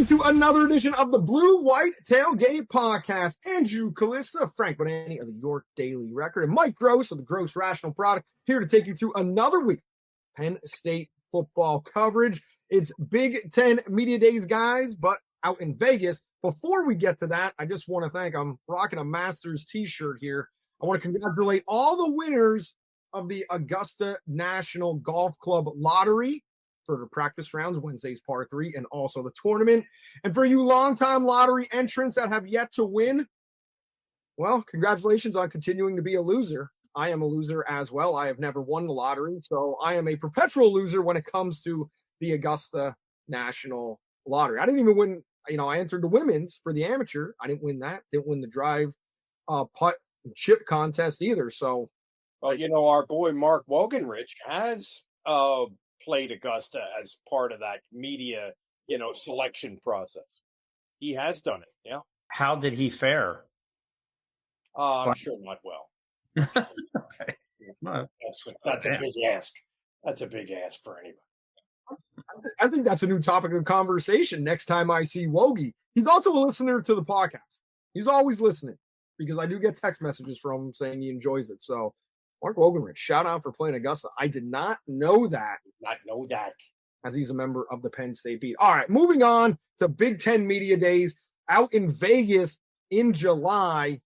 Welcome to another edition of the BlueWhite Tailgate Pawcast. Andrew Callista, Frank Bonanni of the York Daily Record, and Mike Gross of the Gross Rational Product here to take you through another week of Penn State football coverage. It's Big Ten Media Days, guys, but out in Vegas. Before we get to that, I just want to thank, I'm rocking a Masters t-shirt here. I want to congratulate all the winners of the Augusta National Golf Club Lottery for the practice rounds, Wednesday's par 3, and also the tournament. And for you longtime lottery entrants that have yet to win, well, congratulations on continuing to be a loser. I am a loser as well. I have never won the lottery, so I am a perpetual loser when it comes to the Augusta National Lottery. I didn't even win, I entered the women's for the amateur. I didn't win that. Didn't win the drive, putt, and chip contest either. So, well, our boy Mark Wogenrich has played Augusta as part of that media, selection process. He has done it. Yeah. How did he fare? I'm sure not well. Okay. That's a big ask. That's a big ask for anybody. I think that's a new topic of conversation next time I see Wogie. He's also a listener to the podcast. He's always listening because I do get text messages from him saying he enjoys it. So, Mark Wogenrich, shout out for playing Augusta. I did not know that. As he's a member of the Penn State beat. All right, moving on to Big Ten Media Days out in Vegas in July.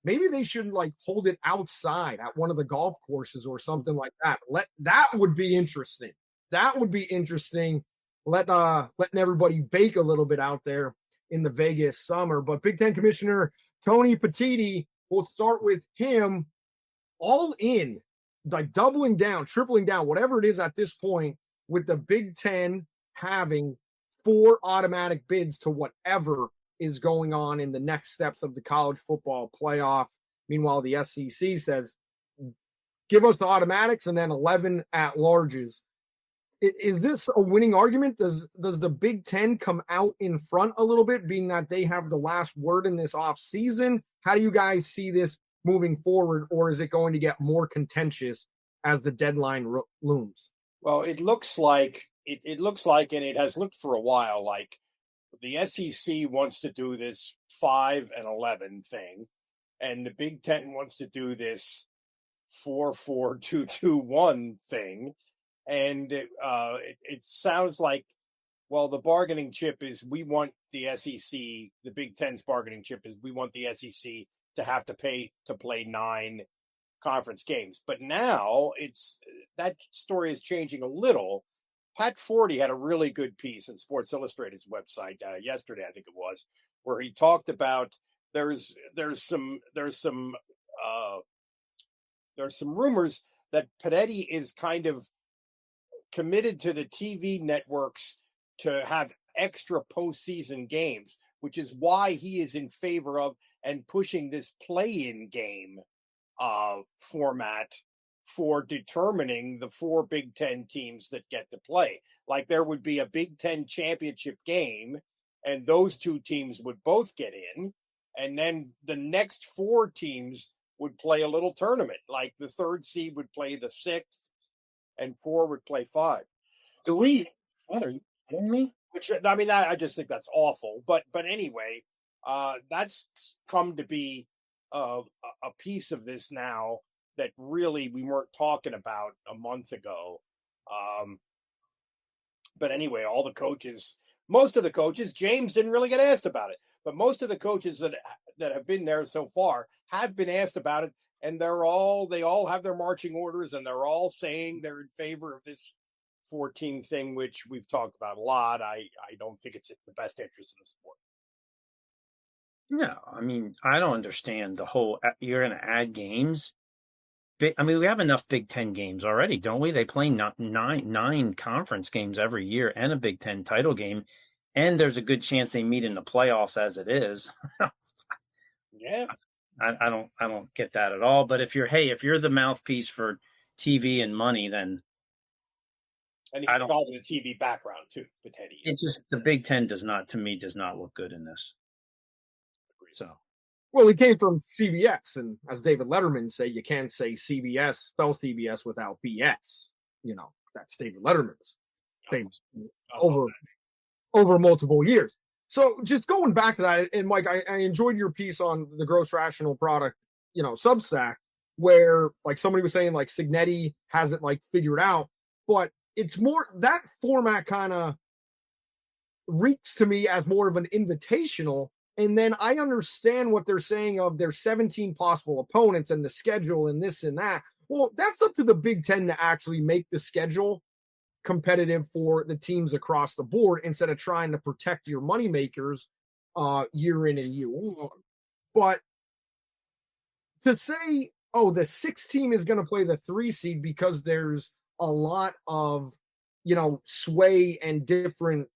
Maybe they should hold it outside at one of the golf courses or something like that. That would be interesting. That would be interesting. Letting everybody bake a little bit out there in the Vegas summer. But Big Ten Commissioner Tony Petitti, we'll start with him. All in, doubling down, tripling down, whatever it is at this point, with the Big Ten having 4 automatic bids to whatever is going on in the next steps of the college football playoff. Meanwhile, the SEC says, give us the automatics and then 11 at-larges. Is this a winning argument? Does the Big Ten come out in front a little bit, being that they have the last word in this offseason? How do you guys see this moving forward, or is it going to get more contentious as the deadline looms? Well, it looks like, and it has looked for a while, like the SEC wants to do this 5 and 11 thing, and the Big Ten wants to do this 4-4-2-2-1 thing. And it sounds like, well, the bargaining chip is we want the SEC, the Big Ten's bargaining chip is we want the SEC to have to pay to play 9 conference games. But now that story is changing a little. Pat Forty had a really good piece in Sports Illustrated's website yesterday, I think it was, where he talked about there's some rumors that Petitti is kind of committed to the TV networks to have extra postseason games, which is why he is in favor of and pushing this play-in game format for determining the 4 Big Ten teams that get to play. Like there would be a Big Ten championship game, and those 2 teams would both get in, and then the next 4 teams would play a little tournament. Like the 3rd seed would play the 6th, and 4 would play 5. What are you kidding me? Which, I mean, I just think that's awful. But anyway, that's come to be a piece of this now that really we weren't talking about a month ago. But anyway, most of the coaches, James didn't really get asked about it, but most of the coaches that have been there so far have been asked about it, and they all have their marching orders, and they're all saying they're in favor of this 14 thing, which we've talked about a lot. I don't think it's in the best interest in the sport. No, I mean, I don't understand the whole, you're going to add games. I mean, we have enough Big Ten games already, don't we? They play 9 conference games every year and a Big Ten title game. And there's a good chance they meet in the playoffs as it is. Yeah. I don't get that at all. But if you're the mouthpiece for TV and money, then and he's involved in a TV background too, Petitti. It just, the Big Ten does not look good in this. So, well, he came from CBS, and as David Letterman say, you can't say spell CBS without BS. That's David Letterman's famous over over multiple years. So just going back to that, and Mike, I enjoyed your piece on the gross rational product, Substack, where like somebody was saying like Signetti has it like figured out, but it's more that format kind of reeks to me as more of an invitational. And then I understand what they're saying of their 17 possible opponents and the schedule and this and that. Well, that's up to the Big Ten to actually make the schedule competitive for the teams across the board instead of trying to protect your moneymakers year in and year out. But to say, oh, the 6 team is going to play the 3 seed because there's a lot of, sway and different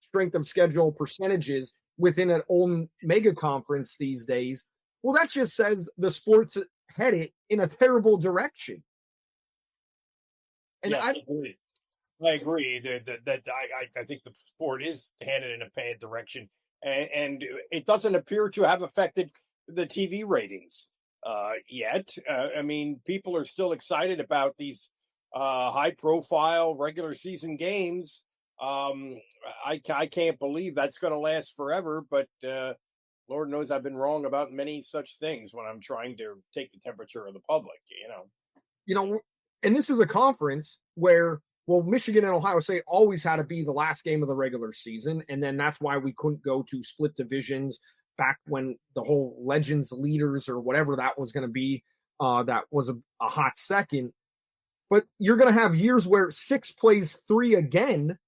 strength of schedule percentages within an own mega conference these days, well, that just says the sport's headed in a terrible direction. And yes, I agree that I think the sport is headed in a bad direction, and it doesn't appear to have affected the TV ratings yet. I mean, people are still excited about these high-profile regular season games. I can't believe that's going to last forever, but Lord knows I've been wrong about many such things when I'm trying to take the temperature of the public, and this is a conference where, well, Michigan and Ohio State always had to be the last game of the regular season, and then that's why we couldn't go to split divisions back when the whole Legends Leaders or whatever that was going to be, that was a hot second. But you're going to have years where 6 plays 3 again.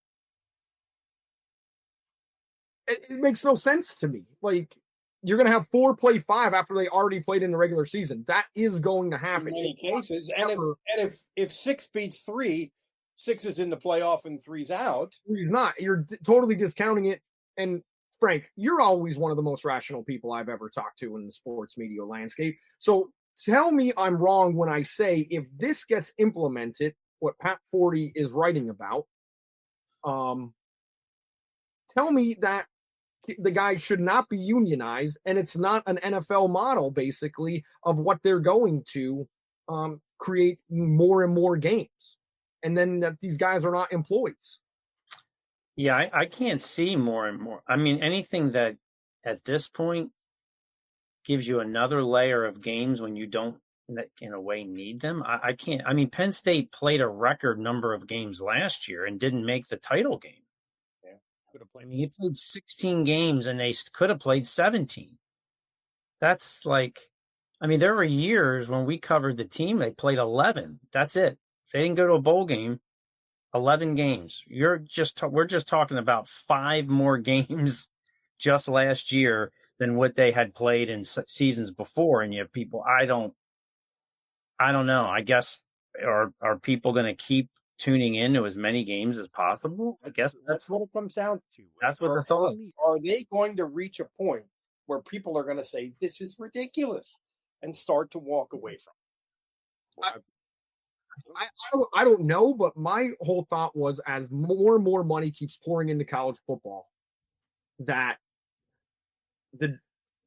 It makes no sense to me. Like, you're going to have 4 play 5 after they already played in the regular season. That is going to happen in many cases. And if 6 beats 3, 6 is in the playoff and 3's out. 3's not. You're totally discounting it. And Frank, you're always one of the most rational people I've ever talked to in the sports media landscape. So tell me I'm wrong when I say if this gets implemented, what Pat Forty is writing about, tell me that the guys should not be unionized, and it's not an NFL model, basically, of what they're going to create more and more games, and then that these guys are not employees. Yeah, I can't see more and more. I mean, anything that at this point gives you another layer of games when you don't, in a way, need them. I can't. I mean, Penn State played a record number of games last year and didn't make the title game. Could have played. I mean, he played 16 games and they could have played 17. That's like, I mean, there were years when we covered the team, they played 11. That's it. If they didn't go to a bowl game, 11 games. We're just talking about 5 more games just last year than what they had played in seasons before. And yet people, I don't know. I guess, are people going to keep tuning in to as many games as possible? I guess that's what it comes down to. That's what the thought. Are they going to reach a point where people are going to say this is ridiculous and start to walk away from it? I don't know, but my whole thought was as more and more money keeps pouring into college football, that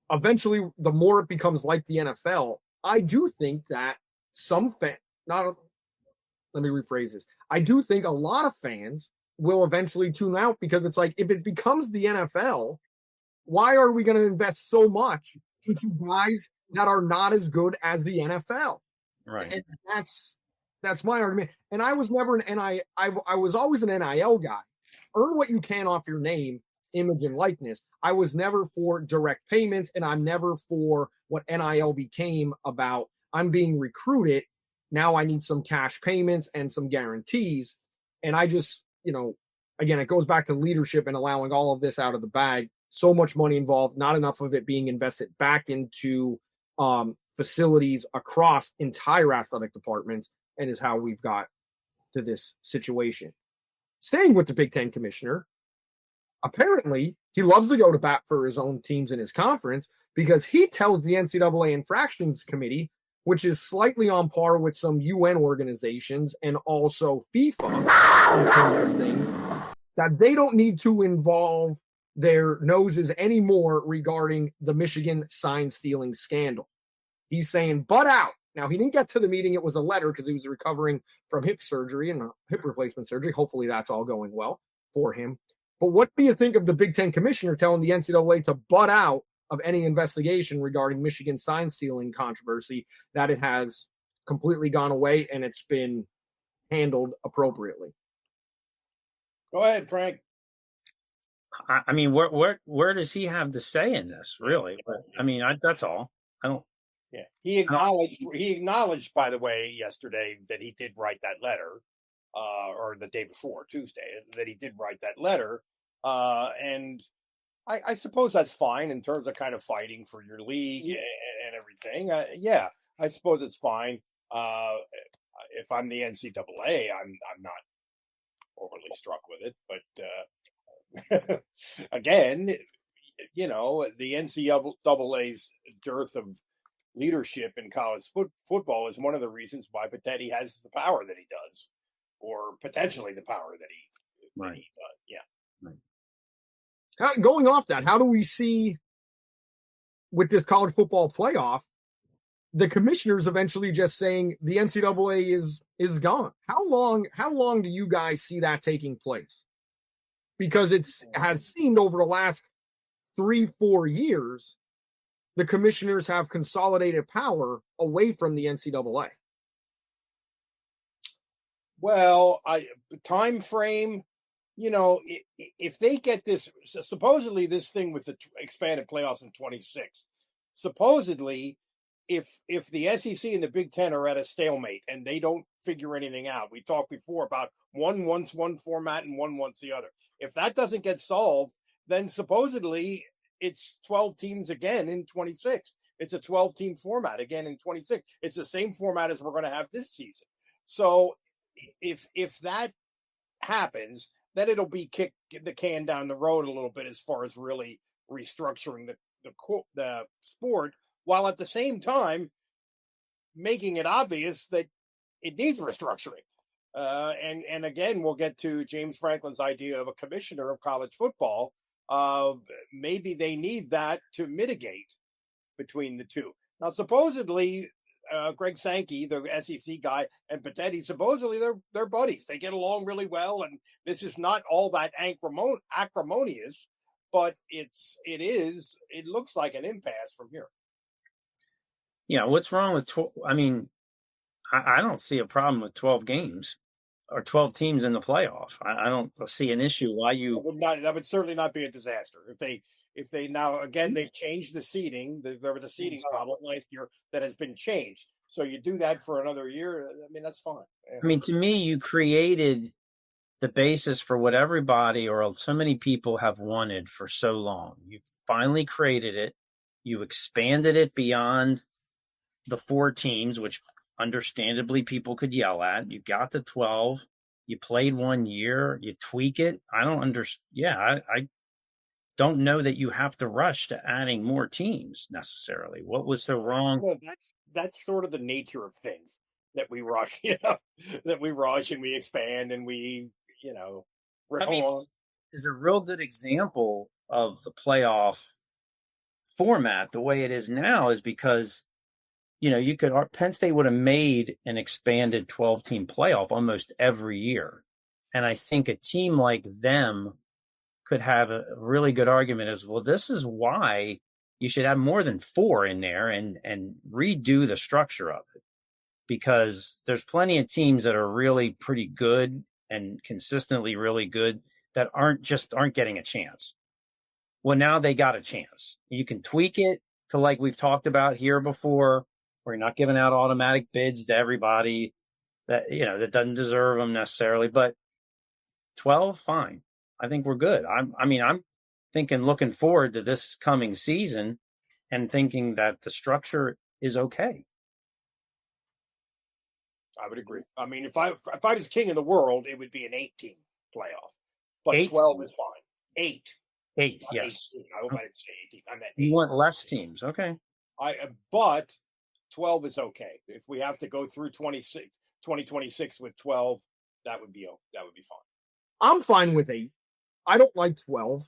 eventually the more it becomes like the NFL. I do think that let me rephrase this. I do think a lot of fans will eventually tune out because it's like, if it becomes the NFL, why are we going to invest so much into guys that are not as good as the NFL? Right. And that's my argument. And I was never I was always an NIL guy. Earn what you can off your name, image, and likeness. I was never for direct payments, and I'm never for what NIL became about. I'm being recruited. Now I need some cash payments and some guarantees. And I just, again, it goes back to leadership and allowing all of this out of the bag. So much money involved, not enough of it being invested back into facilities across entire athletic departments, and is how we've got to this situation. Staying with the Big Ten commissioner, apparently he loves to go to bat for his own teams in his conference because he tells the NCAA Infractions Committee, which is slightly on par with some UN organizations and also FIFA in terms of things, that they don't need to involve their noses anymore regarding the Michigan sign stealing scandal. He's saying, butt out. Now, he didn't get to the meeting. It was a letter because he was recovering from hip surgery and hip replacement surgery. Hopefully that's all going well for him. But what do you think of the Big Ten commissioner telling the NCAA to butt out of any investigation regarding Michigan sign stealing controversy, that it has completely gone away and it's been handled appropriately? Go ahead, Frank. I mean, where does he have to say in this, really? But, I mean, that's all. I don't. Yeah, he acknowledged, by the way, yesterday that he did write that letter, or the day before, Tuesday, that he did write that letter, and I suppose that's fine in terms of kind of fighting for your league and everything. Yeah, I suppose it's fine. If I'm the NCAA, I'm not overly struck with it, but again, you know, the NCAA's dearth of leadership in college football is one of the reasons why Petitti has the power that he does, or potentially the power that he does. Yeah. Right. Going off that, how do we see with this college football playoff the commissioners eventually just saying the NCAA is gone? How long do you guys see that taking place? Because it has seemed over the last 3-4 years, the commissioners have consolidated power away from the NCAA. Well, time frame, you know, if they get this, supposedly this thing with the expanded playoffs in 26, supposedly if the SEC and the Big Ten are at a stalemate and they don't figure anything out, we talked before about one wants one format and one wants the other. If that doesn't get solved, then supposedly it's 12 teams again in 26. It's a 12-team format again in 26. It's the same format as we're going to have this season. So if that happens, then it'll be kick the can down the road a little bit as far as really restructuring the sport, while at the same time making it obvious that it needs restructuring. And again, we'll get to James Franklin's idea of a commissioner of college football. Maybe they need that to mitigate between the two. Now, supposedly, Greg Sankey, the SEC guy, and Petitti, supposedly they're buddies. They get along really well, and this is not all that acrimonious, but it looks like an impasse from here. Yeah, what's wrong with 12? I mean, I don't see a problem with 12 games or 12 teams in the playoff. I don't see an issue why you that would certainly not be a disaster if they now again they've changed the seeding. There was a seeding problem last year that has been changed. So you do that for another year. I mean, that's fine. I mean, to me, you created the basis for what everybody or so many people have wanted for so long. You finally created it. You expanded it beyond the 4 teams, which understandably people could yell at. You got to 12. You played 1 year. You tweak it. I don't understand. Yeah, I don't know that you have to rush to adding more teams necessarily. What was so wrong? Well, that's sort of the nature of things, that we rush, that we rush and we expand and we, reform. Is a real good example of the playoff format the way it is now is because, Penn State would have made an expanded 12-team playoff almost every year. And I think a team like them could have a really good argument as, well, this is why you should have more than 4 in there and redo the structure of it, because there's plenty of teams that are really pretty good and consistently really good that aren't getting a chance. Well, now they got a chance. You can tweak it to, like we've talked about here before, where you're not giving out automatic bids to everybody that, that doesn't deserve them necessarily, but 12, fine. I think we're good. I'm looking forward to this coming season and thinking that the structure is okay. I would agree. I mean, if I was king of the world, it would be an 18 playoff, but 8? 12 is fine. 8, yes. 18. I hope I didn't say 18. I meant 8. You want less teams, okay? But 12 is okay. If we have to go through 2026 with 12, that would be fine. I'm fine with 8. I don't like 12.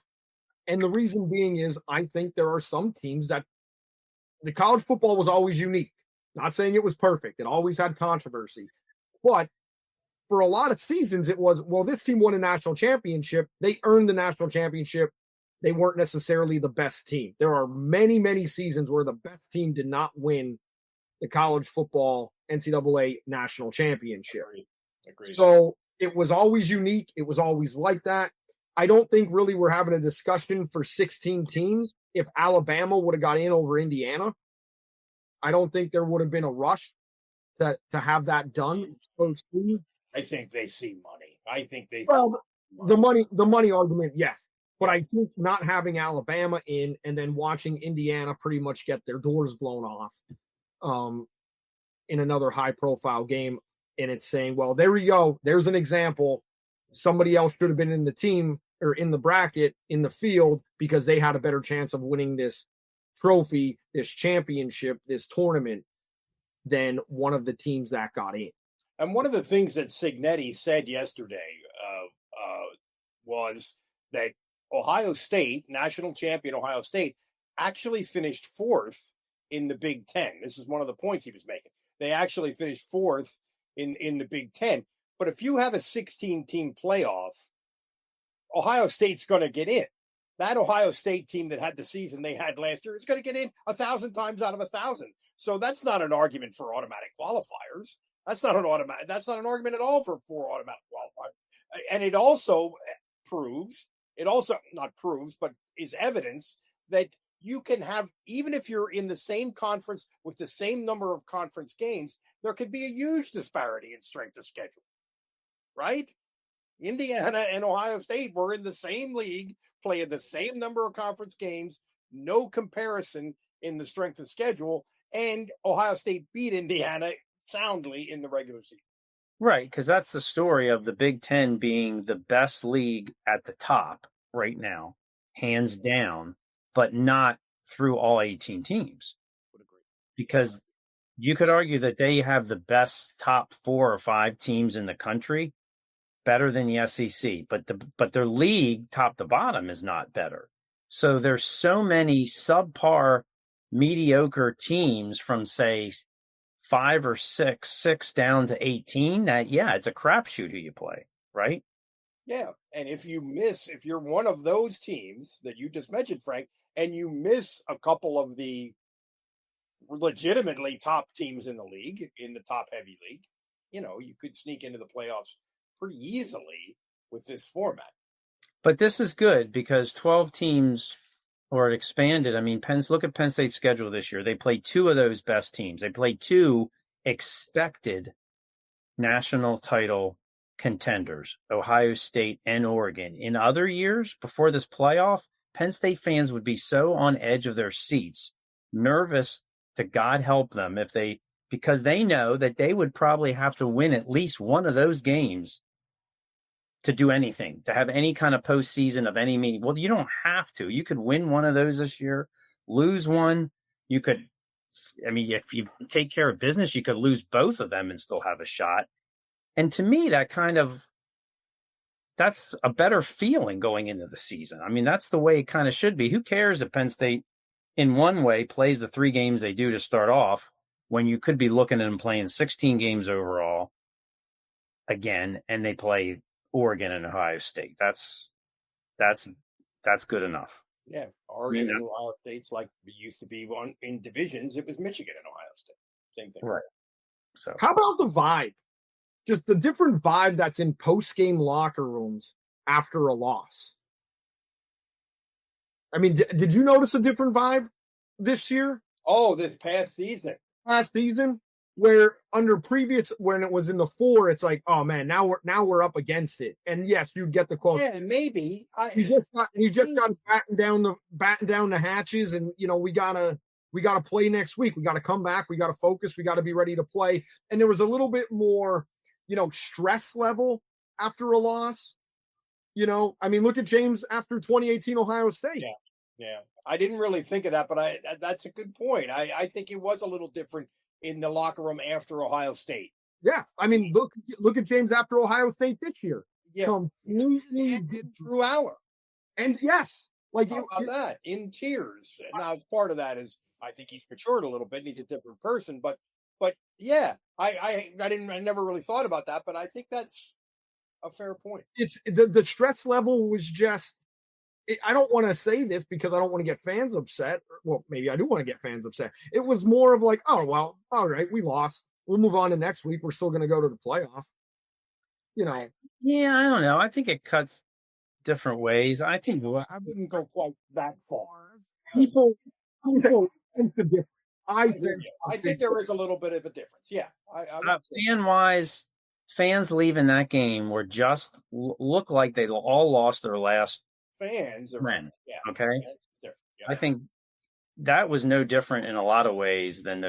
And the reason being is I think there are some teams that the college football was always unique. Not saying it was perfect. It always had controversy. But for a lot of seasons, it was, well, this team won a national championship. They earned the national championship. They weren't necessarily the best team. There are many, many seasons where the best team did not win the college football NCAA national championship. Agreed. So it was always unique. It was always like that. I don't think really we're having a discussion for 16 teams. If Alabama would have got in over Indiana, I don't think there would have been a rush to have that done. I think they see money. The money argument, yes. But I think not having Alabama in and then watching Indiana pretty much get their doors blown off in another high-profile game, and it's saying, well, there we go. There's an example. Somebody else should have been in the team or in the bracket, in the field, because they had a better chance of winning this trophy, this championship, this tournament than one of the teams that got in. And one of the things that Signetti said yesterday was that Ohio State, national champion Ohio State, actually finished fourth in the Big Ten. This is one of the points he was making. They actually finished fourth in the Big Ten. But if you have a 16-team playoff, Ohio State's going to get in. That Ohio State team that had the season they had last year is going to get in 1,000 times out of 1,000. So that's not an argument for automatic qualifiers. That's not an argument at all for automatic qualifiers. And it also but is evidence that you can have, even if you're in the same conference with the same number of conference games, there could be a huge disparity in strength of schedule, right? Indiana and Ohio State were in the same league, playing the same number of conference games, no comparison in the strength of schedule, and Ohio State beat Indiana soundly in the regular season. Right, because that's the story of the Big Ten being the best league at the top right now, hands down, but not through all 18 teams. Would agree. Because you could argue that they have the best top 4 or 5 teams in the country, better than the SEC, but their league, top to bottom, is not better. So there's so many subpar, mediocre teams from, say, 5 or 6 down to 18 that, it's a crapshoot who you play, right? Yeah. And if you're one of those teams that you just mentioned, Frank, and you miss a couple of the legitimately top teams in the league, in the top heavy league, you could sneak into the playoffs pretty easily with this format. But this is good because 12 teams or expanded. I mean, look at Penn State's schedule this year. They played 2 of those best teams. They played 2 expected national title contenders, Ohio State and Oregon. In other years, before this playoff, Penn State fans would be so on edge of their seats, nervous to God help them because they know that they would probably have to win at least one of those games to do anything, to have any kind of postseason of any meaning. Well, you don't have to. You could win one of those this year, lose one. You could, if you take care of business, you could lose both of them and still have a shot. And to me, that's a better feeling going into the season. I mean, that's the way it kind of should be. Who cares if Penn State, in one way, plays the 3 games they do to start off when you could be looking at them playing 16 games overall again, and they play Oregon and Ohio State. That's good enough. Yeah, Oregon and Ohio State's like it used to be in divisions. It was Michigan and Ohio State. Same thing. Right. So how about the vibe? Just the different vibe that's in post-game locker rooms after a loss. I mean, did you notice a different vibe this year? Oh, this past season. Where under previous, when it was in the 4, it's like, oh man, now we're up against it. And yes, you get the quote. Yeah, maybe. You just got batten down the hatches, and we gotta play next week. We gotta come back. We gotta focus. We gotta be ready to play. And there was a little bit more, stress level after a loss. Look at James after 2018 Ohio State. Yeah. I didn't really think of that, but that's a good point. I think it was a little different in the locker room after Ohio State. Yeah. Look at James after Ohio State this year. Yeah. Completely did Drew Allar. And yes, that in tears. Now, part of that is I think he's matured a little bit and he's a different person, but But yeah, I never really thought about that, but I think that's a fair point. It's the stress level was just. I don't want to say this because I don't want to get fans upset. Well, maybe I do want to get fans upset. It was more of like, oh, well, all right, we lost. We'll move on to next week. We're still going to go to the playoff. You know. Yeah, I don't know. I think it cuts different ways. I think I wouldn't go quite that far. People think the difference. I think there is a little bit of a difference. Yeah. Fan-wise, fans leaving that game were just look like they all lost their last fans. Friend. Yeah. Okay. Yeah. I think that was no different in a lot of ways than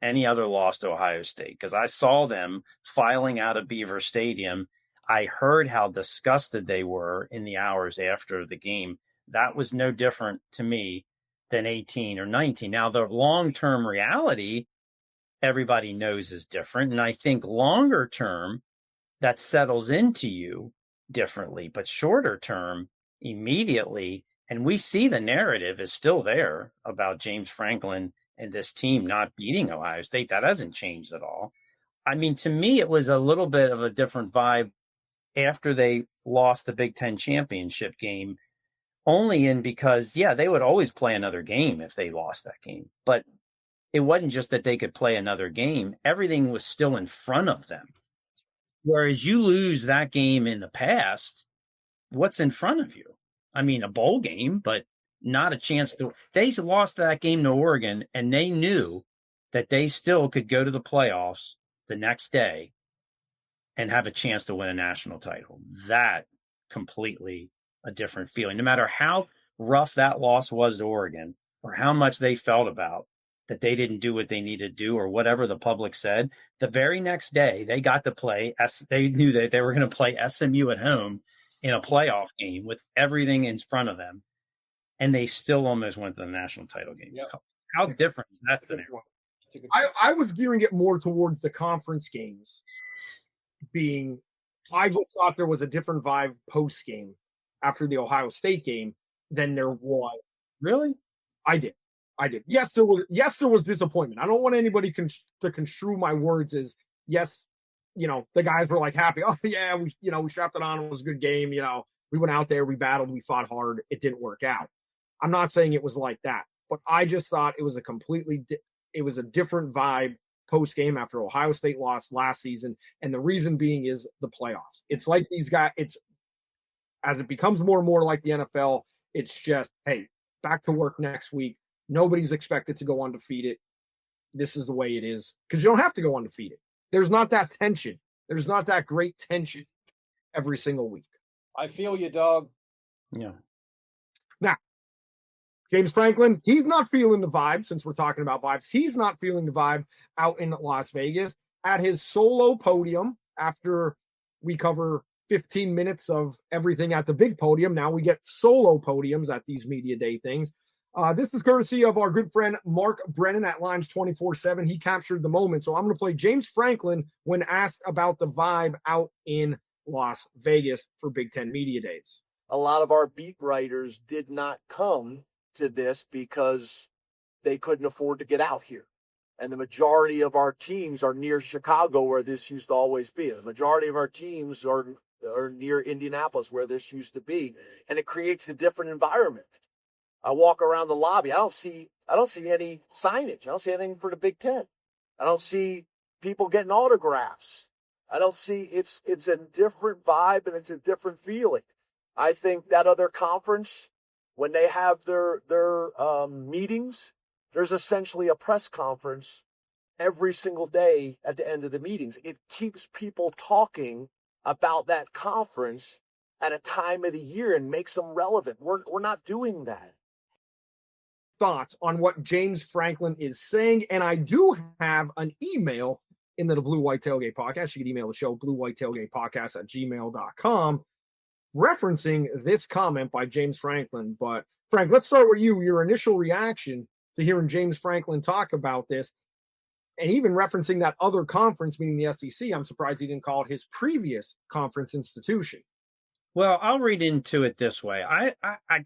any other loss to Ohio State, because I saw them filing out of Beaver Stadium. I heard how disgusted they were in the hours after the game. That was no different to me than 18 or 19. Now, the long-term reality, everybody knows is different. And I think longer term, that settles into you differently. But shorter term, immediately, and we see the narrative is still there about James Franklin and this team not beating Ohio State. That hasn't changed at all. I mean, to me, it was a little bit of a different vibe after they lost the Big Ten championship game, only because, yeah, they would always play another game if they lost that game. But it wasn't just that they could play another game. Everything was still in front of them. Whereas you lose that game in the past, what's in front of you? I mean, a bowl game, but not a chance to. They lost that game to Oregon, and they knew that they still could go to the playoffs the next day and have a chance to win a national title. That completely a different feeling. No matter how rough that loss was to Oregon or how much they felt about that they didn't do what they needed to do or whatever the public said, the very next day they got to play. They knew that they were going to play SMU at home in a playoff game with everything in front of them, and they still almost went to the national title game. Yep. How different is that scenario? I was gearing it more towards the conference games being, I just thought there was a different vibe post game after the Ohio State game than there was. Really? I did. Yes, there was disappointment. I don't want anybody to construe my words as, yes, the guys were like happy. Oh yeah, we strapped it on. It was a good game. We went out there, we battled, we fought hard. It didn't work out. I'm not saying it was like that, but I just thought it was it was a different vibe post game after Ohio State lost last season. And the reason being is the playoffs. It's like these guys, as it becomes more and more like the NFL, it's just, hey, back to work next week. Nobody's expected to go undefeated. This is the way it is, because you don't have to go undefeated. There's not that tension. There's not that great tension every single week. I feel you, dog. Yeah. Now, James Franklin, he's not feeling the vibe, since we're talking about vibes. He's not feeling the vibe out in Las Vegas at his solo podium after we cover 15 minutes of everything at the big podium. Now we get solo podiums at these media day things. This is courtesy of our good friend Mark Brennan at Lions 24/7. He captured the moment. So I'm going to play James Franklin when asked about the vibe out in Las Vegas for Big Ten Media Days. A lot of our beat writers did not come to this because they couldn't afford to get out here. And the majority of our teams are near Chicago, where this used to always be. The majority of our teams are near Indianapolis, where this used to be. And it creates a different environment. I walk around the lobby. I don't see any signage. I don't see anything for the Big Ten. I don't see people getting autographs. I don't see, it's a different vibe and it's a different feeling. I think that other conference, when they have their meetings, there's essentially a press conference every single day at the end of the meetings. It keeps people talking about that conference at a time of the year and makes them relevant. We're not doing that. Thoughts on what James Franklin is saying, and I do have an email into the BlueWhite Tailgate Pawcast. You can email the show, BlueWhiteTailgatePawcast@gmail.com, referencing this comment by James Franklin. But Frank, let's start with you. Your initial reaction to hearing James Franklin talk about this, and even referencing that other conference, meaning the SEC. I'm surprised he didn't call it his previous conference institution. Well, I'll read into it this way. I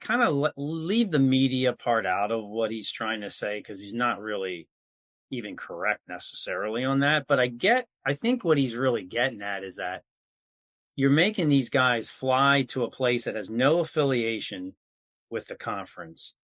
kind of leave the media part out of what he's trying to say, because he's not really, even correct necessarily on that. But I think what he's really getting at is that you're making these guys fly to a place that has no affiliation with the conference,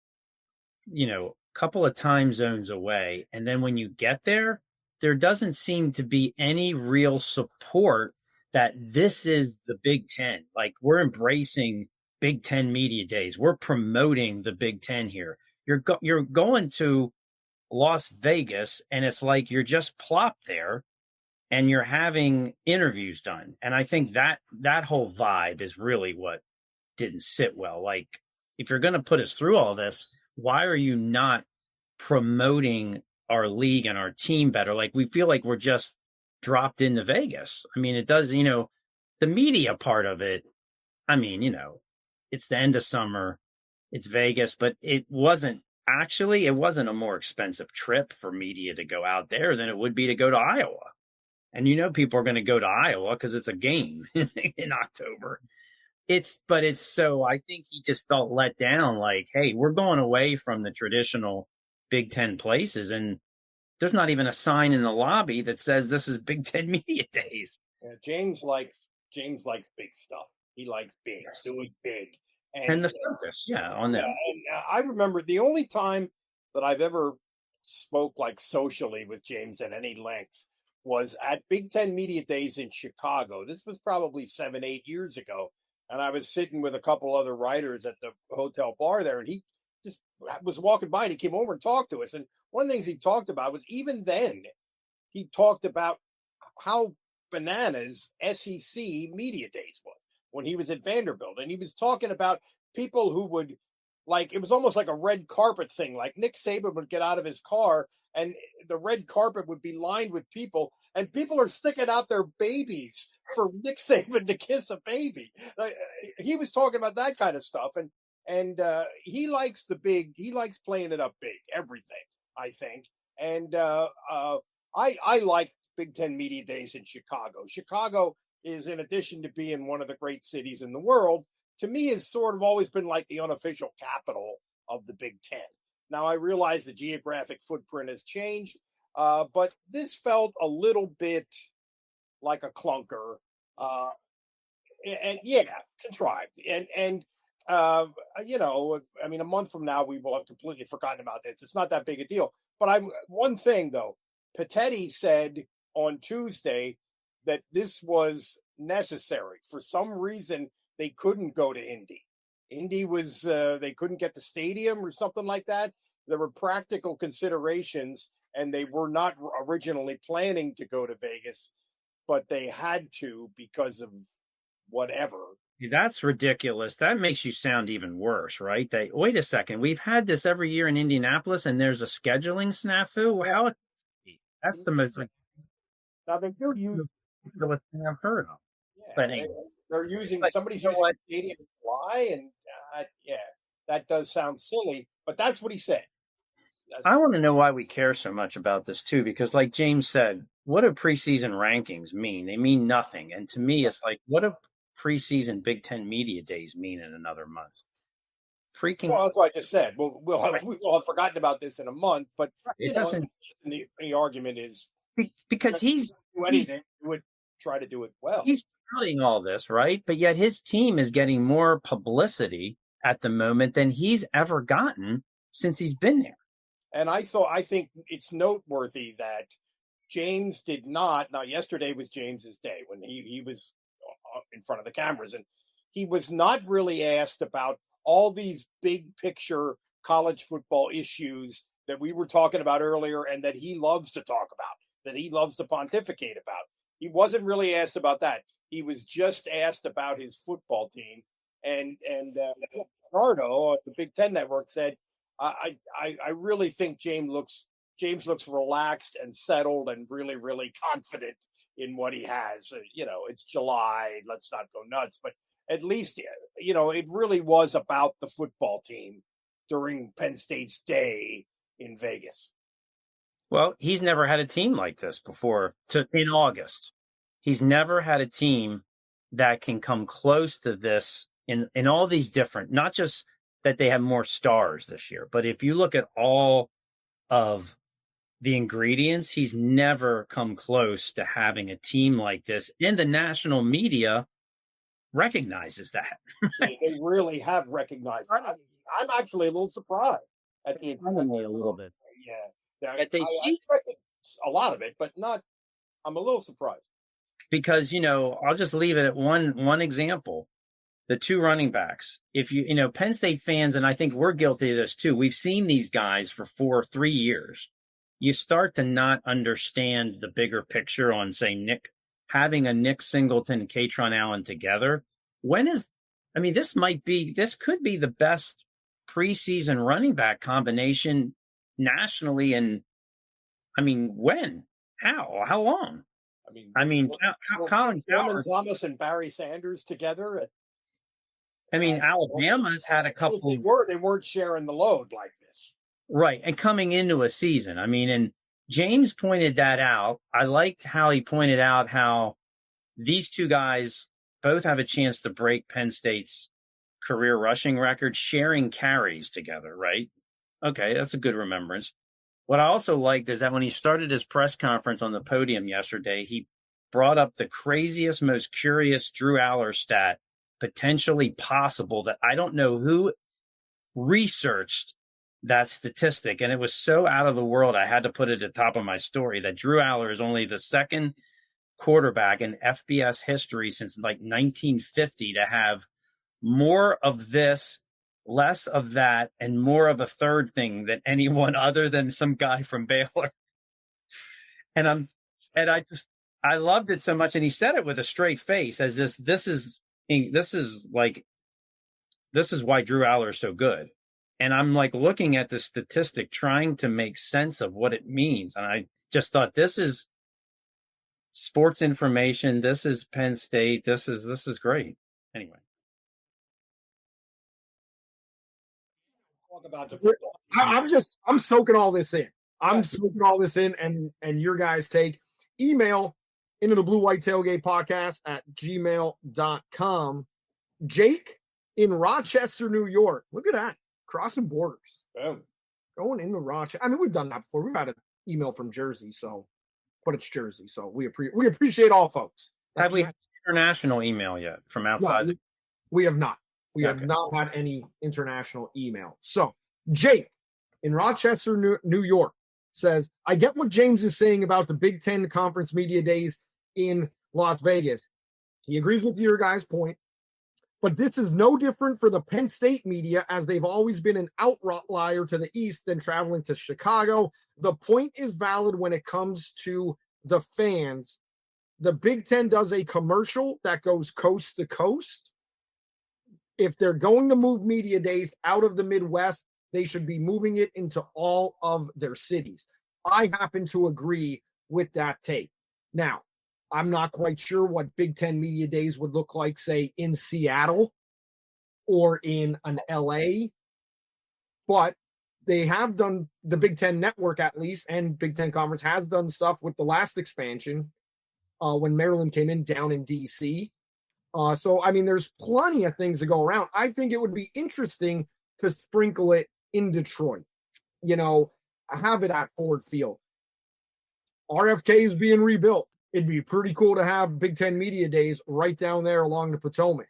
a couple of time zones away. And then when you get there, there doesn't seem to be any real support that this is the Big Ten. Like, we're embracing Big Ten media days. We're promoting the Big Ten here. You're going to Las Vegas, and it's like you're just plopped there and you're having interviews done. And I think that whole vibe is really what didn't sit well. Like, if you're going to put us through all this, why are you not promoting our league and our team better? Like, we feel like we're just dropped into Vegas. I mean, it does, the media part of it. I mean, it's the end of summer, it's Vegas, but it wasn't a more expensive trip for media to go out there than it would be to go to Iowa. And people are going to go to Iowa because it's a game in October. So I think he just felt let down. Like, hey, we're going away from the traditional Big Ten places, and there's not even a sign in the lobby that says this is Big Ten Media Days. Yeah, James likes big stuff. He likes big, doing big, and the focus, on them. And I remember the only time that I've ever spoke like socially with James at any length was at Big Ten Media Days in Chicago. This was probably 7-8 years ago. And I was sitting with a couple other writers at the hotel bar there, and he just was walking by and he came over and talked to us. And one of the things he talked about was, even then, he talked about how bananas SEC Media Days was when he was at Vanderbilt. And he was talking about people who would, like, it was almost like a red carpet thing. Like, Nick Saban would get out of his car and the red carpet would be lined with people, and people are sticking out their babies for Nick Saban to kiss a baby. He was talking about that kind of stuff, and he likes the big. He likes playing it up big, everything, I think. And I like Big Ten Media Days in Chicago. Chicago is, in addition to being one of the great cities in the world, to me has sort of always been like the unofficial capital of the Big Ten. Now, I realize the geographic footprint has changed, but this felt a little bit like a clunker, and contrived. And I mean, a month from now, we will have completely forgotten about this. It's not that big a deal. But one thing, though, Petitti said on Tuesday that this was necessary. For some reason, they couldn't go to Indy. Indy was, they couldn't get the stadium or something like that. There were practical considerations, and they were not originally planning to go to Vegas, but they had to because of whatever. That's ridiculous. That makes you sound even worse, right? Wait a second. We've had this every year in Indianapolis, and there's a scheduling snafu. How? That's the most. Now they do use the thing I've heard of. Yeah, but anyway. they're using somebody's using the stadium to fly, and that does sound silly, but that's what he said. I want to know why we care so much about this too, because like James said, what do preseason rankings mean? They mean nothing. And to me, it's like, what do preseason Big Ten Media Days mean in another month? Well, that's what I just said. We'll have forgotten about this in a month, but it doesn't. The argument is because he's would try to do it well. He's touting all this, right? But yet his team is getting more publicity at the moment than he's ever gotten since he's been there. And I think it's noteworthy that James did not. Now, yesterday was James's day when he was in front of the cameras, and he was not really asked about all these big picture college football issues that we were talking about earlier, and that he loves to talk about, that he loves to pontificate about. He wasn't really asked about that. He was just asked about his football team, and Nardo, the Big Ten Network, said, I really think James looks relaxed and settled and really, really confident in what he has. It's July. Let's not go nuts. But at least, it really was about the football team during Penn State's day in Vegas. Well, he's never had a team like this before in August. He's never had a team that can come close to this in all these different, not just that they have more stars this year, but if you look at all of the ingredients, he's never come close to having a team like this. And the national media recognizes that. They really have recognized it. I'm actually a little surprised at the Only a little bit. Yeah. That they see expected a lot of it, but not. I'm a little surprised. Because, I'll just leave it at one example. The two running backs. If Penn State fans, and I think we're guilty of this too, we've seen these guys for 3 years. You start to not understand the bigger picture on, say, having a Nick Singleton and Katron Allen together. This could be the best preseason running back combination nationally. And when? How long? Colin Cowherd, Thomas and Barry Sanders together. Alabama's had a couple. They weren't sharing the load like this, right? And coming into a season, and James pointed that out. I liked how he pointed out how these two guys both have a chance to break Penn State's career rushing record, sharing carries together. Right? Okay, that's a good remembrance. What I also liked is that when he started his press conference on the podium yesterday, he brought up the craziest, most curious Drew Allar stat potentially possible that I don't know who researched that statistic. And it was so out of the world, I had to put it at the top of my story that Drew Allar is only the second quarterback in FBS history since 1950 to have more of this, less of that, and more of a third thing than anyone other than some guy from Baylor. And I loved it so much. And he said it with a straight face as this is why Drew Allar is so good. And I'm looking at the statistic, trying to make sense of what it means. And I just thought, this is sports information. This is Penn State. This is great. Anyway. Talk about the I'm soaking all this in. I'm soaking all this in and your guys take email into the BlueWhite Tailgate Pawcast at gmail.com. Jake in Rochester, New York. Look at that. Crossing borders. Boom. Going into Rochester. We've done that before. We've had an email from Jersey, but it's Jersey. So we appreciate all folks. Have we had international email yet from outside? No, we have not. We have not had any international email. So Jake in Rochester, New York says, I get what James is saying about the Big Ten Conference Media Days in Las Vegas. He agrees with your guys' point, but this is no different for the Penn State media, as they've always been an outlier to the East than traveling to Chicago. The point is valid when it comes to the fans. The Big Ten does a commercial that goes coast to coast. If they're going to move media days out of the Midwest, they should be moving it into all of their cities. I happen to agree with that take. Now, I'm not quite sure what Big Ten media days would look like, say, in Seattle or in an LA, but they have done, the Big Ten Network at least, and Big Ten Conference has done stuff with the last expansion when Maryland came in down in DC. So, there's plenty of things to go around. I think it would be interesting to sprinkle it in Detroit, have it at Ford Field. RFK is being rebuilt. It'd be pretty cool to have Big Ten Media Days right down there along the Potomac.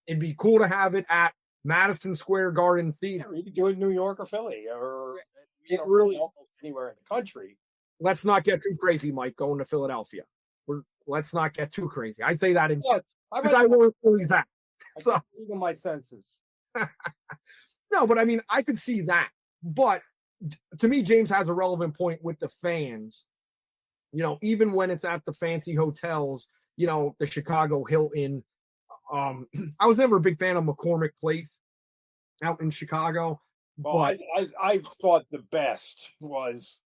It'd be cool to have it at Madison Square Garden Theater. Yeah, you could do it in New York or Philly or really almost anywhere in the country. Let's not get too crazy, Mike, going to Philadelphia. Let's not get too crazy. I say that in I know where Philly's at. So even my senses. No, but I could see that. But to me, James has a relevant point with the fans. Even when it's at the fancy hotels, the Chicago Hilton. I was never a big fan of McCormick Place out in Chicago. Well, but I thought the best was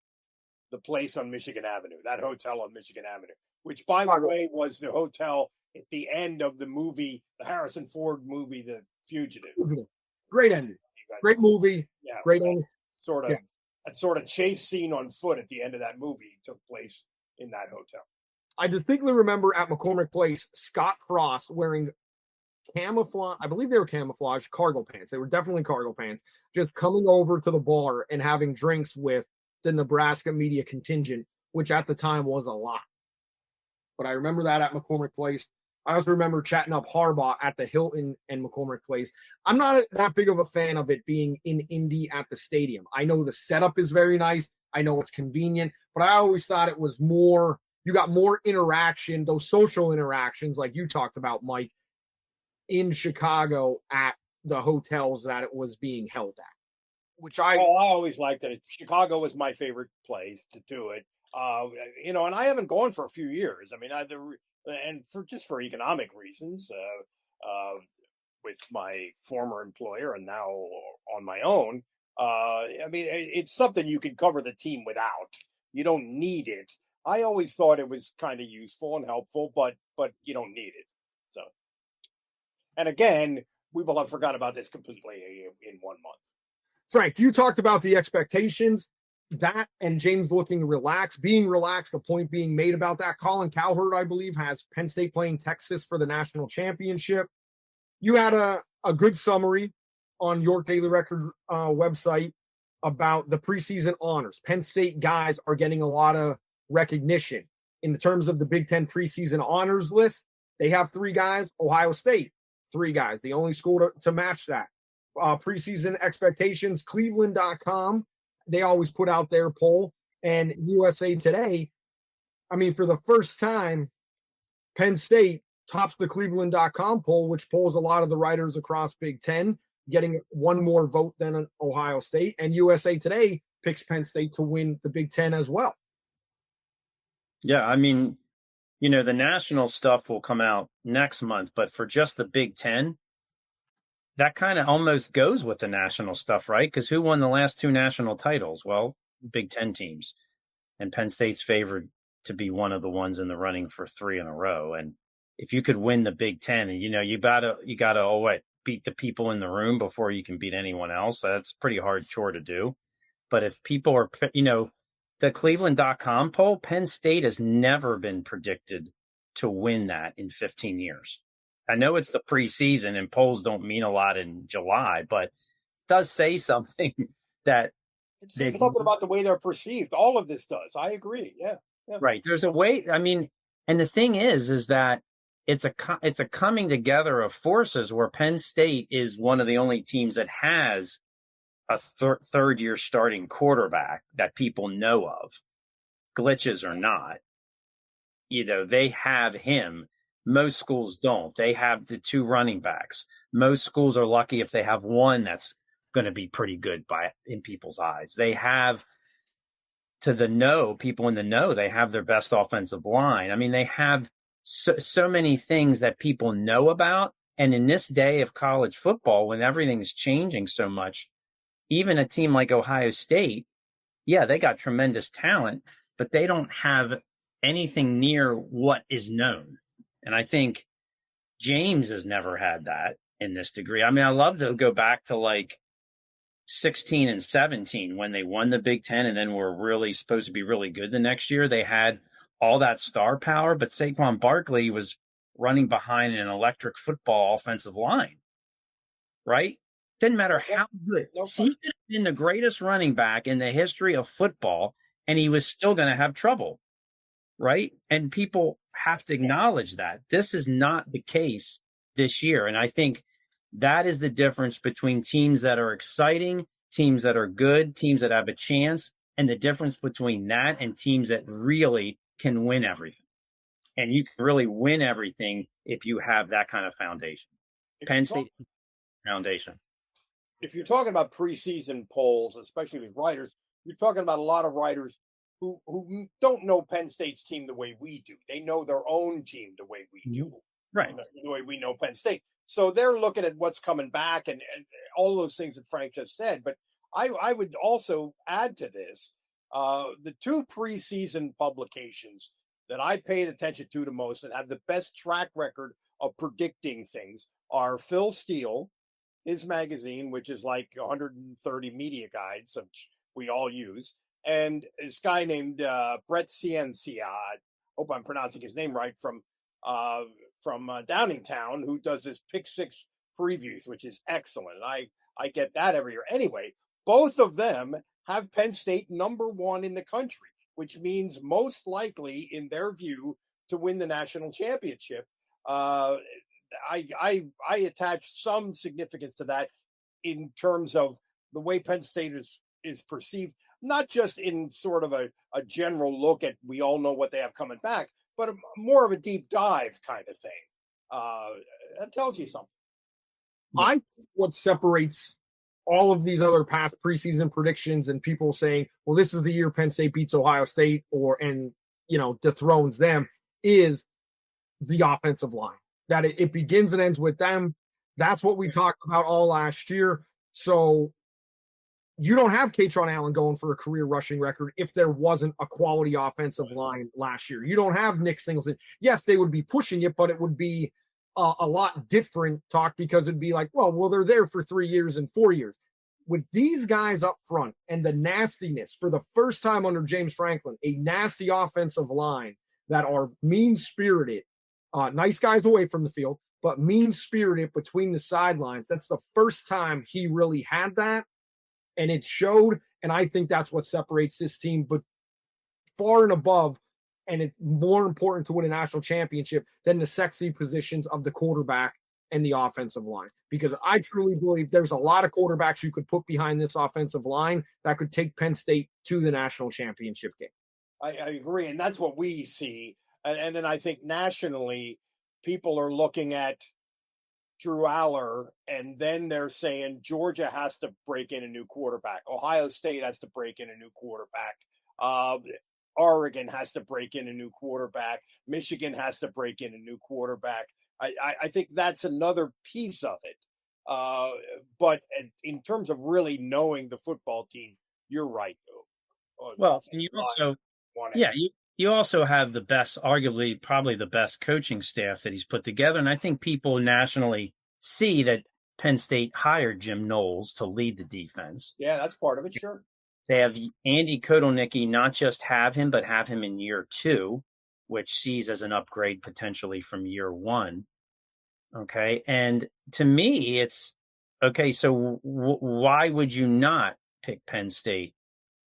the place on Michigan Avenue, that hotel on Michigan Avenue, which, by the way, was the hotel at the end of the movie, the Harrison Ford movie, The Fugitive. Great ending. Great movie. Yeah. Great ending. That sort of chase scene on foot at the end of that movie took place in that hotel. I distinctly remember at McCormick Place, Scott Frost wearing camouflage, I believe they were camouflage cargo pants. They were definitely cargo pants, just coming over to the bar and having drinks with the Nebraska media contingent, which at the time was a lot. But I remember that at McCormick Place. I also remember chatting up Harbaugh at the Hilton and McCormick Place. I'm not that big of a fan of it being in Indy at the stadium. I know the setup is very nice. I know it's convenient, but I always thought it was more, you got more interaction, those social interactions like you talked about, Mike, in Chicago at the hotels that it was being held at, which I always liked it. Chicago was my favorite place to do it. And I haven't gone for a few years. I mean, and for economic reasons, with my former employer and now on my own. It's something you can cover the team without. You don't need it. I always thought it was kind of useful and helpful, but you don't need it. So, and again, we will have forgot about this completely in 1 month. Frank, you talked about the expectations. That and James looking relaxed, being relaxed, the point being made about that. Colin Cowherd, I believe, has Penn State playing Texas for the national championship. You had a good summary on York Daily Record website about the preseason honors. Penn State guys are getting a lot of recognition. In terms of the Big Ten preseason honors list, they have 3 guys. Ohio State, 3 guys. The only school to match that. Preseason expectations, Cleveland.com. They always put out their poll, and USA Today, for the first time, Penn State tops the Cleveland.com poll, which polls a lot of the writers across Big Ten, getting 1 more vote than Ohio State, and USA Today picks Penn State to win the Big Ten as well. Yeah, the national stuff will come out next month, but for just the Big Ten, that kind of almost goes with the national stuff, right? Because who won the last 2 national titles? Well, Big Ten teams. And Penn State's favored to be one of the ones in the running for 3 in a row. And if you could win the Big Ten, and you gotta beat the people in the room before you can beat anyone else. That's a pretty hard chore to do. But if people are, the Cleveland.com poll, Penn State has never been predicted to win that in 15 years. I know it's the preseason and polls don't mean a lot in July, but it does say something that it says something about the way they're perceived. All of this does. I agree. Yeah. Right. There's a way. And the thing is that it's a coming together of forces where Penn State is one of the only teams that has a third year starting quarterback that people know of, glitches or not. They have him. Most schools don't. They have the 2 running backs. Most schools are lucky if they have 1 that's going to be pretty good in people's eyes. They have, people in the know, they have their best offensive line. They have so many things that people know about. And in this day of college football, when everything's changing so much, even a team like Ohio State, yeah, they got tremendous talent, but they don't have anything near what is known. And I think James has never had that in this degree. I love to go back to 16 and 17 when they won the Big Ten and then were really supposed to be really good the next year. They had all that star power, but Saquon Barkley was running behind an electric football offensive line, right? Didn't matter how good. He could have been the greatest running back in the history of football, and he was still going to have trouble, right? And people have to acknowledge that. This is not the case this year. And I think that is the difference between teams that are exciting, teams that are good, teams that have a chance, and the difference between that and teams that really can win everything. And you can really win everything if you have that kind of foundation. Penn State foundation. If you're talking about preseason polls, especially with writers, you're talking about a lot of writers who don't know Penn State's team the way we do. They know their own team the way we do. Right. The way we know Penn State. So they're looking at what's coming back and all those things that Frank just said. But I would also add to this, the 2 preseason publications that I paid attention to the most and have the best track record of predicting things are Phil Steele, his magazine, which is like 130 media guides, which we all use, and this guy named Brett Ciencia, I hope I'm pronouncing his name right, from Downingtown, who does this Pick 6 previews, which is excellent. I get that every year. Anyway, both of them have Penn State number 1 in the country, which means most likely, in their view, to win the national championship. I attach some significance to that in terms of the way Penn State is perceived, not just in sort of a general look at, we all know what they have coming back, but more of a deep dive kind of thing. That tells you something. I think what separates all of these other past preseason predictions and people saying, well, this is the year Penn State beats Ohio State and dethrones them, is the offensive line. That it begins and ends with them. That's what we talked about all last year. So you don't have Katron Allen going for a career rushing record if there wasn't a quality offensive line last year. You don't have Nick Singleton. Yes, they would be pushing it, but it would be a lot different talk, because it'd be like, well, they're there for 3 years and 4 years. With these guys up front and the nastiness for the first time under James Franklin, a nasty offensive line that are mean-spirited, nice guys away from the field, but mean-spirited between the sidelines. That's the first time he really had that, and it showed, and I think that's what separates this team, but far and above, and it's more important to win a national championship than the sexy positions of the quarterback and the offensive line. Because I truly believe there's a lot of quarterbacks you could put behind this offensive line that could take Penn State to the national championship game. I agree, and that's what we see. And then I think nationally, people are looking at Drew Allar, and then they're saying Georgia has to break in a new quarterback. Ohio State has to break in a new quarterback. Oregon has to break in a new quarterback. Michigan has to break in a new quarterback. I think that's another piece of it. But in terms of really knowing the football team, you're right. Well, and you also, you also have the best, arguably probably the best coaching staff that he's put together. And I think people nationally see that Penn State hired Jim Knowles to lead the defense. Yeah, that's part of it, sure. They have Andy Kotelnicki, not just have him, but have him in year 2, which sees as an upgrade potentially from year 1. Okay. And to me, it's okay. So why would you not pick Penn State?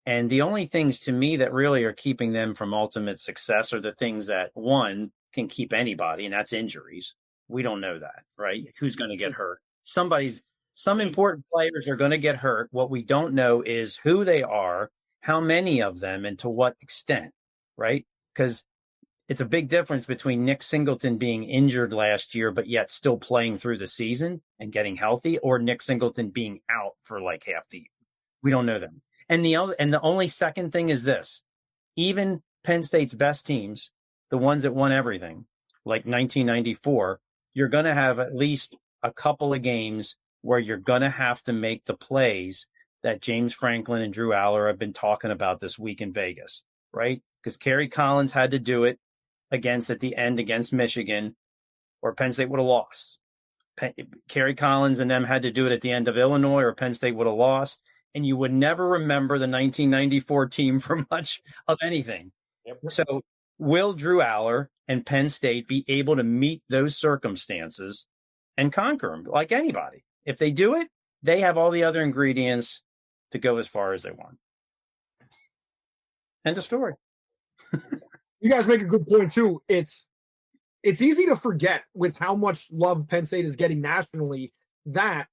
And the only things to me that really are keeping them from ultimate success are the things that, one, can keep anybody, and that's injuries. We don't know that, right? Who's going to get hurt? Some important players are going to get hurt. What we don't know is who they are, how many of them, and to what extent, right? Because it's a big difference between Nick Singleton being injured last year, but yet still playing through the season and getting healthy, or Nick Singleton being out for like half the year. We don't know them. And the only second thing is this: even Penn State's best teams, the ones that won everything, like 1994, you're going to have at least a couple of games where you're going to have to make the plays that James Franklin and Drew Allar have been talking about this week in Vegas, right? Because Kerry Collins had to do it at the end against Michigan, or Penn State would have lost. Kerry Collins and them had to do it at the end of Illinois, or Penn State would have lost. And you would never remember the 1994 team for much of anything. Yep. So will Drew Allar and Penn State be able to meet those circumstances and conquer them like anybody? If they do it, they have all the other ingredients to go as far as they want. End of story. You guys make a good point too. It's easy to forget with how much love Penn State is getting nationally that,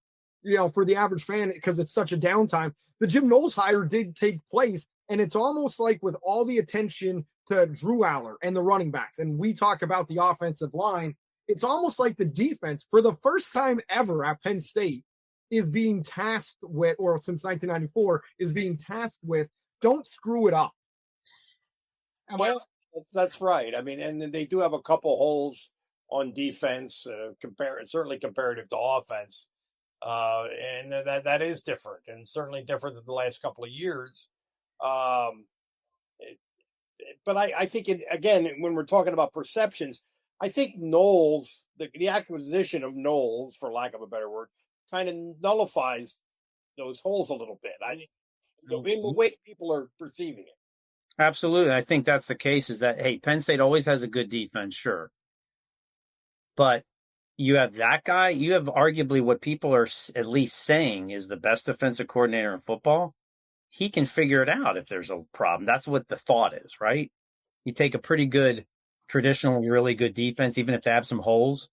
for the average fan, because it's such a downtime, the Jim Knowles hire did take place. And it's almost like with all the attention to Drew Allar and the running backs, and we talk about the offensive line, it's almost like the defense, for the first time ever at Penn State, is being tasked with, or since 1994, is being tasked with, don't screw it up. Well, that's right. I mean, and they do have a couple holes on defense, certainly comparative to offense. And that is different, and certainly different than the last couple of years. But I think, again, when we're talking about perceptions, I think Knowles, the acquisition of Knowles, for lack of a better word, kind of nullifies those holes a little bit. In the way people are perceiving it. Absolutely. I think that's the case, is that, hey, Penn State always has a good defense, sure. But you have that guy. You have arguably what people are at least saying is the best defensive coordinator in football. he can figure it out if there's a problem. That's what the thought is, right? You take a pretty good, traditionally really good defense, even if they have some holes.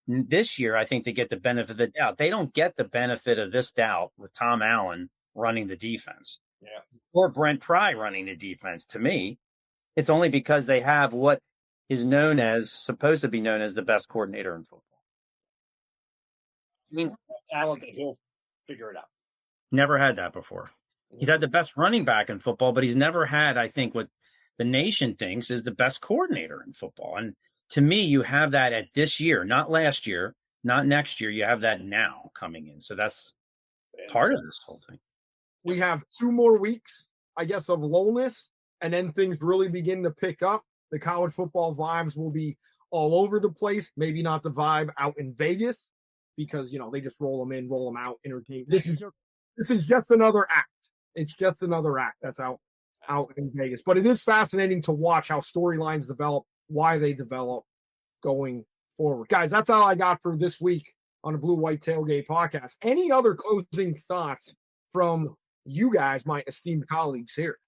This year, I think they get the benefit of the doubt. They don't get the benefit of this doubt with Tom Allen running the defense. Yeah. Or Brent Pry running the defense. To me, it's only because they have what is supposed to be known as the best coordinator in football. I mean, Allen, he'll figure it out. Never had that before. He's had the best running back in football, but he's never had, I think, what the nation thinks is the best coordinator in football. And to me, you have that at this year, not last year, not next year. You have that now coming in. So that's part of this whole thing. We have 2 more weeks, I guess, of lullness, and then things really begin to pick up. The college football vibes will be all over the place. Maybe not the vibe out in Vegas because, they just roll them in, roll them out, entertain. This is just another act. It's just another act that's out in Vegas. But it is fascinating to watch how storylines develop, why they develop going forward. Guys, that's all I got for this week on the Blue White Tailgate Podcast. Any other closing thoughts from you guys, my esteemed colleagues here?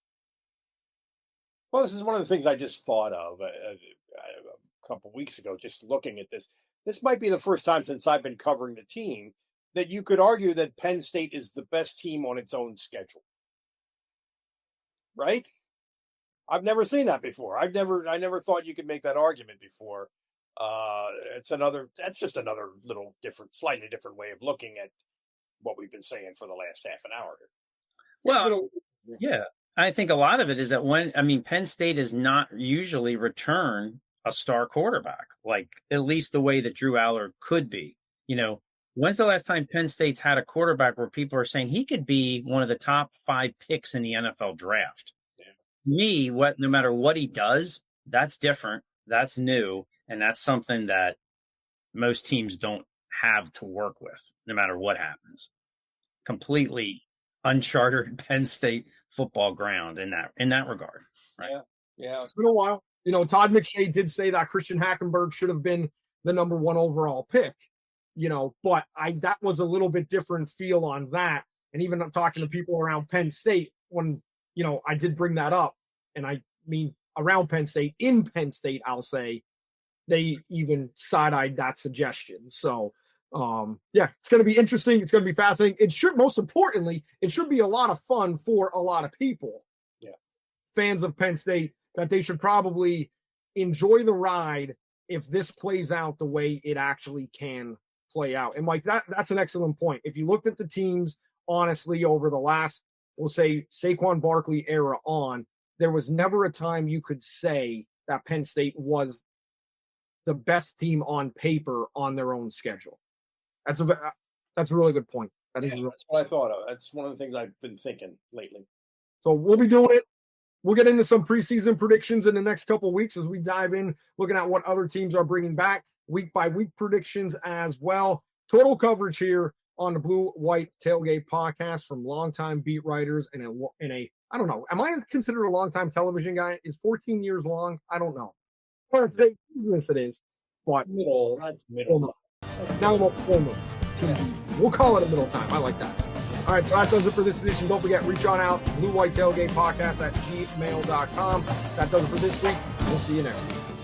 Well, this is one of the things I just thought of a couple weeks ago, just looking at this. This might be the first time since I've been covering the team that you could argue that Penn State is the best team on its own schedule. Right? I've never seen that before. I never thought you could make that argument before. That's just another little slightly different way of looking at what we've been saying for the last half an hour here. Well, yeah, I think a lot of it is that Penn State does not usually return a star quarterback, like at least the way that Drew Allar could be. When's the last time Penn State's had a quarterback where people are saying he could be one of the top 5 picks in the NFL draft? Yeah. No matter what he does, that's different. That's new. And that's something that most teams don't have to work with, no matter what happens. Completely uncharted Penn State football ground in that regard. Right? Yeah. It's been a while. Todd McShay did say that Christian Hackenberg should have been the number 1 overall pick. But that was a little bit different feel on that. And even talking to people around Penn State when, I did bring that up. And I mean, around Penn State, in Penn State, I'll say, they even side-eyed that suggestion. So, it's going to be interesting. It's going to be fascinating. Most importantly, it should be a lot of fun for a lot of people. Yeah. Fans of Penn State, that they should probably enjoy the ride if this plays out the way it actually can play out. And Mike, that's an excellent point. If you looked at the teams, honestly, over the last, we'll say, Saquon Barkley era on, there was never a time you could say that Penn State was the best team on paper on their own schedule. That's a really good point. That's what I thought of. That's one of the things I've been thinking lately. So we'll be doing it. We'll get into some preseason predictions in the next couple of weeks as we dive in, looking at what other teams are bringing back, week-by-week predictions as well. Total coverage here on the Blue White Tailgate Podcast from longtime beat writers and I don't know. Am I considered a longtime television guy? Is 14 years long? I don't know. For today's business, it is. But That's middle. Now I'm up former TV. We'll call it a middle time. I like that. All right, so that does it for this edition. Don't forget, reach on out, Blue White Tailgate Podcast at gmail.com. That does it for this week. We'll see you next week.